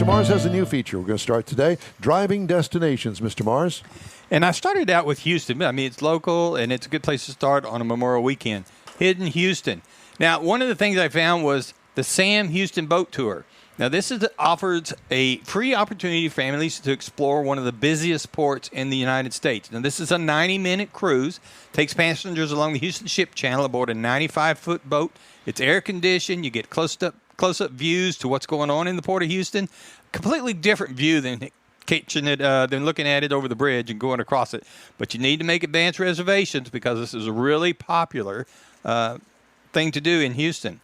Mr. Mars has a new feature. We're going to start today, driving destinations. Mr. Mars? And I started out with Houston. I mean, it's local, and it's a good place to start on a Memorial weekend. Hidden Houston. Now, one of the things I found was the Sam Houston Boat Tour. Now, this offers a free opportunity for families to explore one of the busiest ports in the United States. Now, this is a 90-minute cruise. Takes passengers along the Houston Ship Channel aboard a 95-foot boat. It's air-conditioned. You get close-up views to what's going on in the Port of Houston. Completely different view than looking at it over the bridge and going across it. But you need to make advance reservations because this is a really popular thing to do in Houston.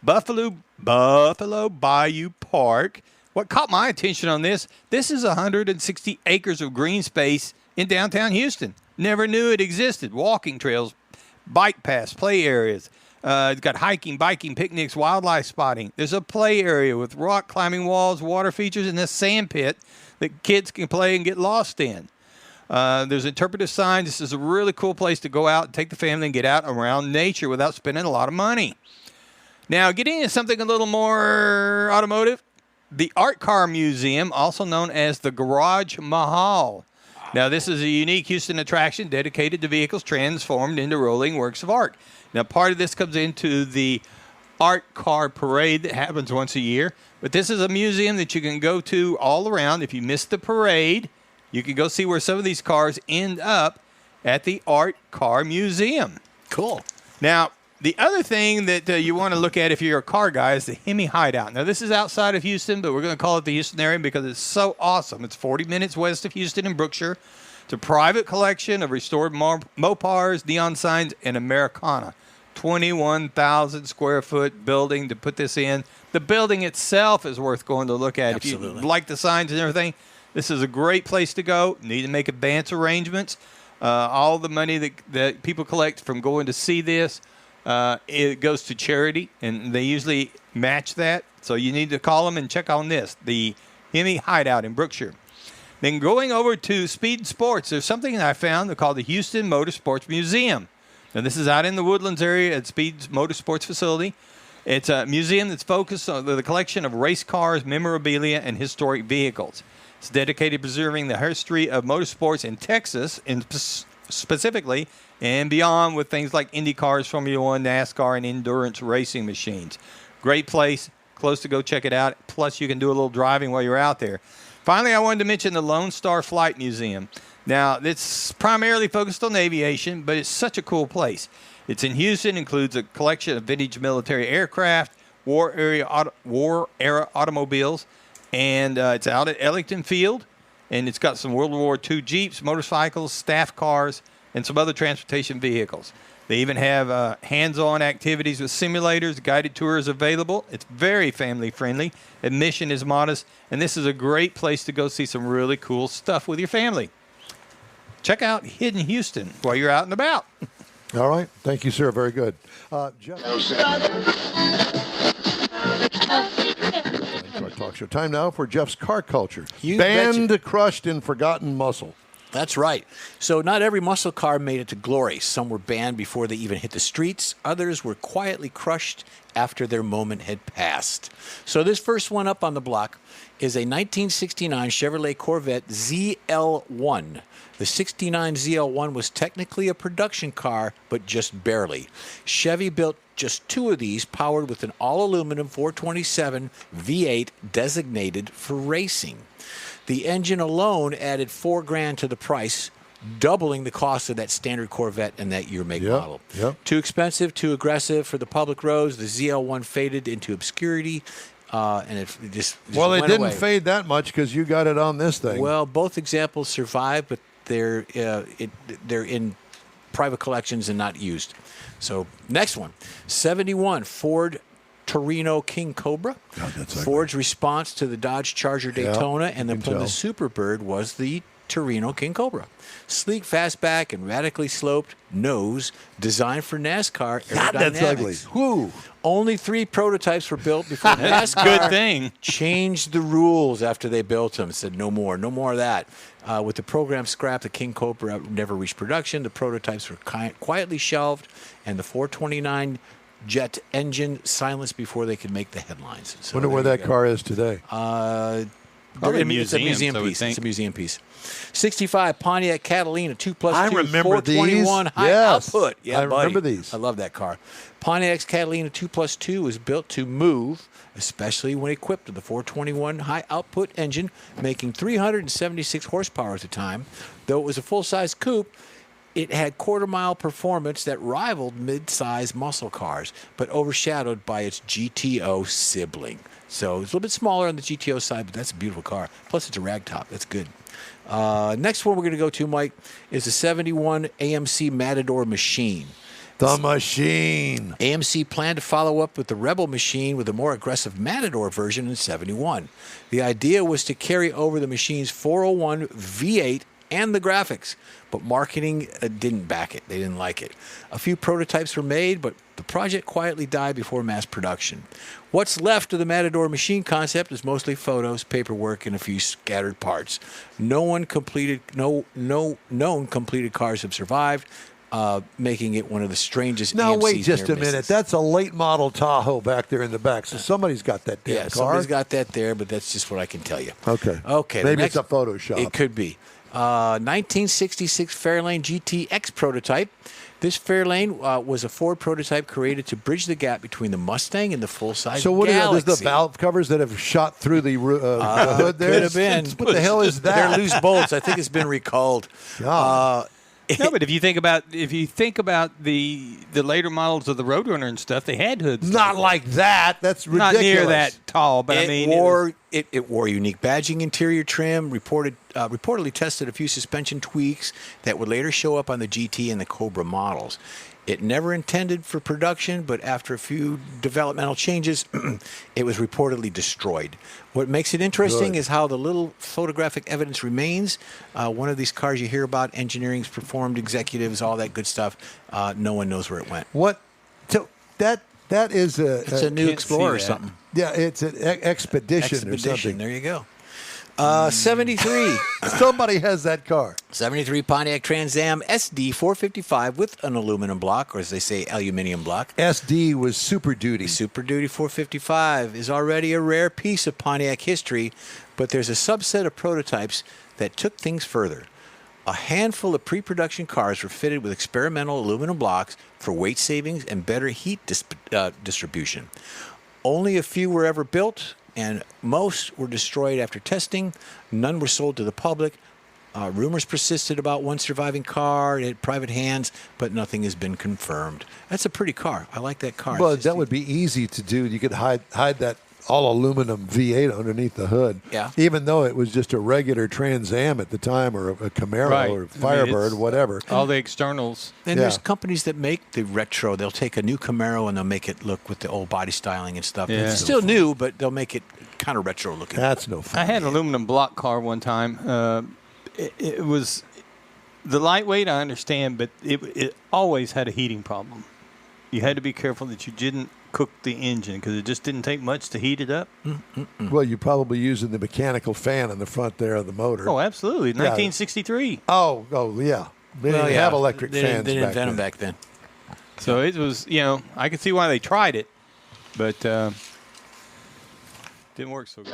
Buffalo Bayou Park. What caught my attention on this is 160 acres of green space in downtown Houston. Never knew it existed. Walking trails, bike paths, play areas. It's got hiking, biking, picnics, wildlife spotting. There's a play area with rock climbing walls, water features, and a sand pit that kids can play and get lost in. There's interpretive signs. This is a really cool place to go out and take the family and get out around nature without spending a lot of money. Now, getting into something a little more automotive, the Art Car Museum, also known as the Garage Mahal. Now, this is a unique Houston attraction dedicated to vehicles transformed into rolling works of art. Now, part of this comes into the Art Car Parade that happens once a year. But this is a museum that you can go to all around. If you miss the parade, you can go see where some of these cars end up at the Art Car Museum. Cool. Now, the other thing that you want to look at if you're a car guy is the Hemi Hideout. Now, this is outside of Houston, but we're going to call it the Houston area because it's so awesome. It's 40 minutes west of Houston in Brookshire. It's a private collection of restored Mopars, neon signs, and Americana. 21,000 square foot building to put this in. The building itself is worth going to look at. Absolutely. If you like the signs and everything, this is a great place to go. Need to make advance arrangements. All the money that people collect from going to see this, it goes to charity, and they usually match that. So you need to call them and check on this, the Hemi Hideout in Brookshire. Then going over to Speed Sports, there's something that I found called the Houston Motorsports Museum. Now, this is out in the Woodlands area at Speed Motorsports facility. It's a museum that's focused on the collection of race cars, memorabilia, and historic vehicles. It's dedicated to preserving the history of motorsports in Texas, specifically, and beyond with things like IndyCars, Formula One, NASCAR, and endurance racing machines. Great place, close to go check it out. Plus, you can do a little driving while you're out there. Finally, I wanted to mention the Lone Star Flight Museum. Now, it's primarily focused on aviation, but it's such a cool place. It's in Houston, includes a collection of vintage military aircraft, war-era automobiles, and it's out at Ellington Field, and it's got some World War II Jeeps, motorcycles, staff cars, and some other transportation vehicles. They even have hands-on activities with simulators, guided tours available. It's very family-friendly. Admission is modest, and this is a great place to go see some really cool stuff with your family. Check out Hidden Houston while you're out and about. All right. Thank you, sir. Very good. Jeff. Talk show. Time now for Jeff's car culture. Banned, crushed, and forgotten muscle. That's right. So not every muscle car made it to glory. Some were banned before they even hit the streets. Others were quietly crushed after their moment had passed. So this first one up on the block is a 1969 Chevrolet Corvette ZL1. The 69 ZL1 was technically a production car, but just barely. Chevy built just two of these, powered with an all-aluminum 427 V8 designated for racing. The engine alone added $4,000 to the price, doubling the cost of that standard Corvette and that year make model. Yep. Too expensive, too aggressive for the public roads. The ZL1 faded into obscurity, and it just well, it went didn't away. Fade that much because you got it on this thing. Well, both examples survive, but they're in private collections and not used. So next one, 71 Ford Torino King Cobra. Ford's response to the Dodge Charger Daytona and the Plymouth Superbird was the Torino King Cobra. Sleek fastback and radically sloped nose, designed for NASCAR aerodynamics. That's ugly. Whoo! Only 3 prototypes were built before NASCAR Good thing. changed the rules after they built them. Said no more of that. With the program scrapped, the King Cobra never reached production. The prototypes were quietly shelved, and the 429 jet engine silenced before they could make the headlines. So wonder where that car is today. Probably It's a museum I would piece. think. It's a museum piece. 65 Pontiac Catalina 2+2. I remember 421 these. high Yes. output. Yeah, I remember buddy. these. I love that car. Pontiac's Catalina 2+2 was built to move, especially when equipped with the 421 high output engine, making 376 horsepower at the time. Though it was a full-size coupe, it had quarter-mile performance that rivaled mid-size muscle cars, but overshadowed by its GTO sibling. So it's a little bit smaller on the GTO side, but that's a beautiful car. Plus, it's a ragtop. That's good. Next one we're going to go to, Mike, is the 71 AMC Matador machine. The machine. AMC planned to follow up with the Rebel machine with a more aggressive Matador version in 71. The idea was to carry over the machine's 401 V8 and the graphics, but marketing didn't back it. They didn't like it. A few prototypes were made, but the project quietly died before mass production. What's left of the Matador machine concept is mostly photos, paperwork, and a few scattered parts. No known completed cars have survived, making it one of the strangest. Now, AMC's wait just a near minute. misses. That's a late model Tahoe back there in the back. So somebody's got that damn car. Somebody's got that there, but that's just what I can tell you. Okay. Okay. Maybe it's a Photoshop. It could be. 1966 Fairlane GTX prototype. This Fairlane was a Ford prototype created to bridge the gap between the Mustang and the full-size So what Galaxy. are those, the valve covers that have shot through the hood there? Could have been. What the hell is that? They're loose bolts. I think it's been recalled. God. No, but if you think about the later models of the Roadrunner and stuff, they had hoods. Not like that. That's ridiculous. Not near that tall, but I mean, It wore unique badging interior trim, reportedly tested a few suspension tweaks that would later show up on the GT and the Cobra models. It never intended for production, but after a few developmental changes, it was reportedly destroyed. What makes it interesting is how the little photographic evidence remains. One of these cars you hear about, engineering's performed, executives, all that good stuff. No one knows where it went. What? So that is It's a new can't Explorer or see that. something. Yeah, it's an expedition or something. There you go. 73. Somebody has that car. 73 Pontiac Trans Am SD 455 with an aluminum block, or as they say, aluminium block. SD was Super Duty. Super Duty 455 is already a rare piece of Pontiac history, but there's a subset of prototypes that took things further. A handful of pre-production cars were fitted with experimental aluminum blocks for weight savings and better heat distribution. Only a few were ever built, and most were destroyed after testing. None were sold to the public. Rumors persisted about one surviving car. It had private hands, but nothing has been confirmed. That's a pretty car. I like that car. Well, It's just that would be easy to do. You could hide that all aluminum V8 underneath the hood. Yeah. Even though it was just a regular Trans Am at the time, or a Camaro Right. or I mean, Firebird, it's whatever. all the externals. And there's Yeah. companies that make the retro. They'll take a new Camaro and they'll make it look with the old body styling and stuff. Yeah. It's still new, but they'll make it kind of retro looking. That's no fun. I had an aluminum block car one time. It was the lightweight, I understand, but it always had a heating problem. You had to be careful that you didn't cook the engine because it just didn't take much to heat it up. Well, you're probably using the mechanical fan in the front there of the motor. Oh, absolutely. 1963. Oh, yeah. They didn't have electric they fans They didn't back invent them then. back then. So it was, I could see why they tried it, but didn't work so good.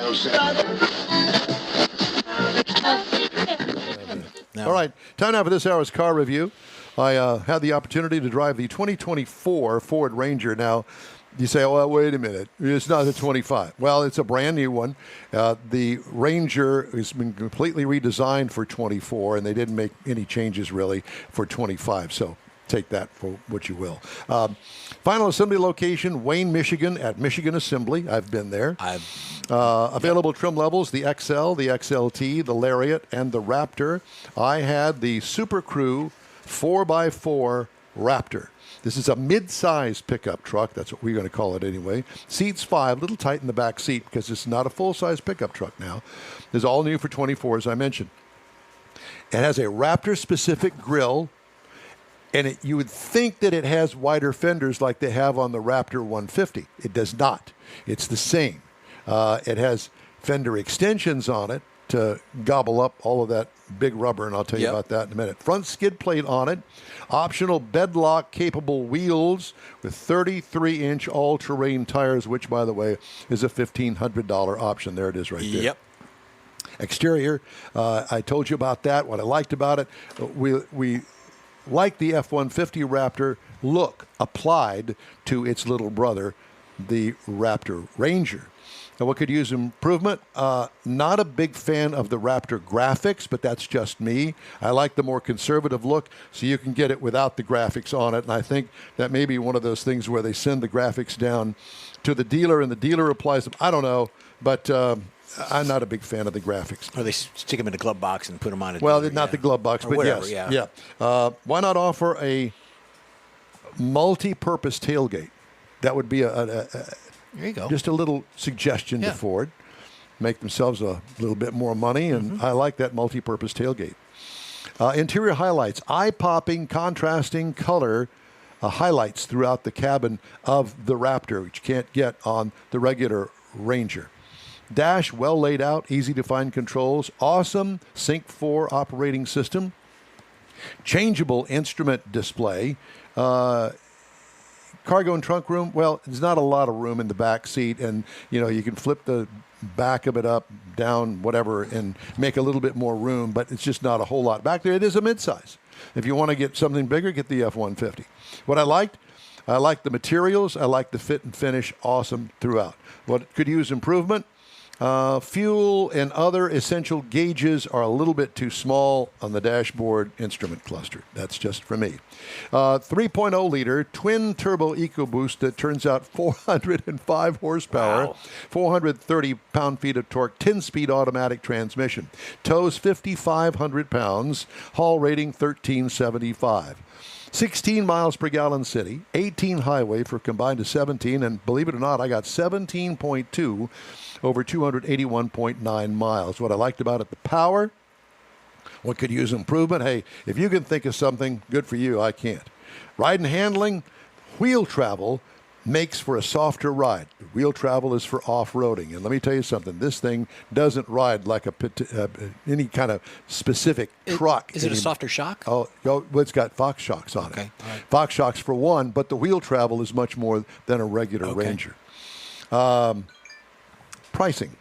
No. All right, time now for this hour's car review. I had the opportunity to drive the 2024 Ford Ranger. Now, you say, oh, well, wait a minute. It's not a 25. Well, it's a brand new one. The Ranger has been completely redesigned for 24, and they didn't make any changes, really, for 25. So take that for what you will. Final assembly location, Wayne, Michigan, at Michigan Assembly. I've been there. Available trim levels, the XL, the XLT, the Lariat, and the Raptor. I had the Super Crew 4x4 Raptor. This is a mid-size pickup truck. That's what we're going to call it anyway. Seats 5, a little tight in the back seat because it's not a full-size pickup truck now. It's all new for 24, as I mentioned. It has a Raptor-specific grille, and you would think that it has wider fenders like they have on the Raptor 150. It does not. It's the same. It has fender extensions on it to gobble up all of that big rubber, and I'll tell you about that in a minute. Front skid plate on it. Optional bedlock capable wheels with 33-inch all-terrain tires, which, by the way, is a $1,500 option. There it is right there. Yep. Exterior, I told you about that, what I liked about it. We like the F-150 Raptor look applied to its little brother, the Raptor Ranger. Now, what could use improvement? Not a big fan of the Raptor graphics, but that's just me. I like the more conservative look, so you can get it without the graphics on it. And I think that may be one of those things where they send the graphics down to the dealer, and the dealer applies them. I don't know, but I'm not a big fan of the graphics. Or they stick them in a glove box and put them on it. Well, not the glove box, but whatever, yes. yeah. Why not offer a multi-purpose tailgate? That would be There you go. just a little suggestion to Ford. Make themselves a little bit more money, and I like that multi-purpose tailgate. Interior highlights, eye-popping, contrasting color highlights throughout the cabin of the Raptor, which you can't get on the regular Ranger. Dash, well laid out, easy to find controls, awesome Sync 4 operating system, changeable instrument display, cargo and trunk room. Well, there's not a lot of room in the back seat, and you can flip the back of it up, down, whatever, and make a little bit more room, but it's just not a whole lot back there. It is a midsize. If you want to get something bigger, get the F-150. What I liked the materials. I liked the fit and finish. Awesome throughout. What could use improvement? Fuel and other essential gauges are a little bit too small on the dashboard instrument cluster. That's just for me. 3.0 liter twin turbo EcoBoost that turns out 405 horsepower, Wow. 430 pound-feet of torque, 10-speed automatic transmission. Tows 5,500 pounds, haul rating 1375. 16 miles per gallon city, 18 highway for combined to 17, and believe it or not, I got 17.2 over 281.9 miles. What I liked about it, the power. What could use improvement? Hey, if you can think of something, good for you. I can't. Ride and handling, wheel travel makes for a softer ride. Wheel travel is for off-roading. And let me tell you something. This thing doesn't ride like any kind of specific truck. Is it a softer shock? Oh, well, it's got Fox shocks on it. Okay. All right. Fox shocks for one, but the wheel travel is much more than a regular Ranger. Pricing.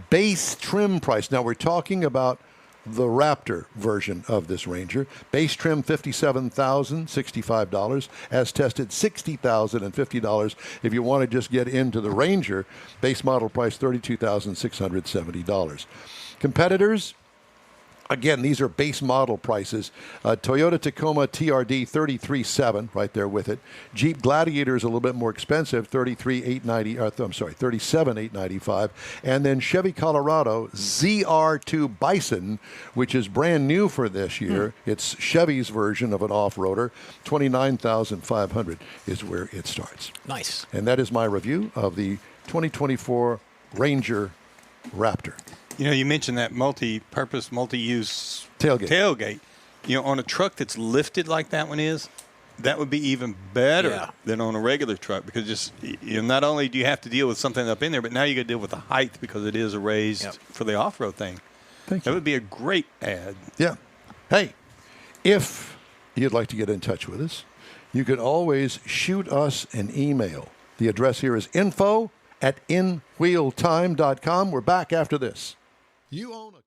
Base trim price. Now, we're talking about the Raptor version of this Ranger. Base trim $57,065. As tested, $60,050. If you want to just get into the Ranger, base model price $32,670. Competitors. Again, these are base model prices. Toyota Tacoma TRD $33,700, right there with it. Jeep Gladiator is a little bit more expensive, $37,895. And then Chevy Colorado ZR2 Bison, which is brand new for this year. It's Chevy's version of an off-roader. $29,500 is where it starts. Nice. And that is my review of the 2024 Ranger Raptor. You mentioned that multi-purpose, multi-use Tailgate. On a truck that's lifted like that one is, that would be even better than on a regular truck, because just not only do you have to deal with something up in there, but now you got to deal with the height because it is a raised for the off-road thing. Thank you. That would be a great ad. Yeah. Hey, if you'd like to get in touch with us, you can always shoot us an email. The address here is info@inwheeltime.com. We're back after this. You own a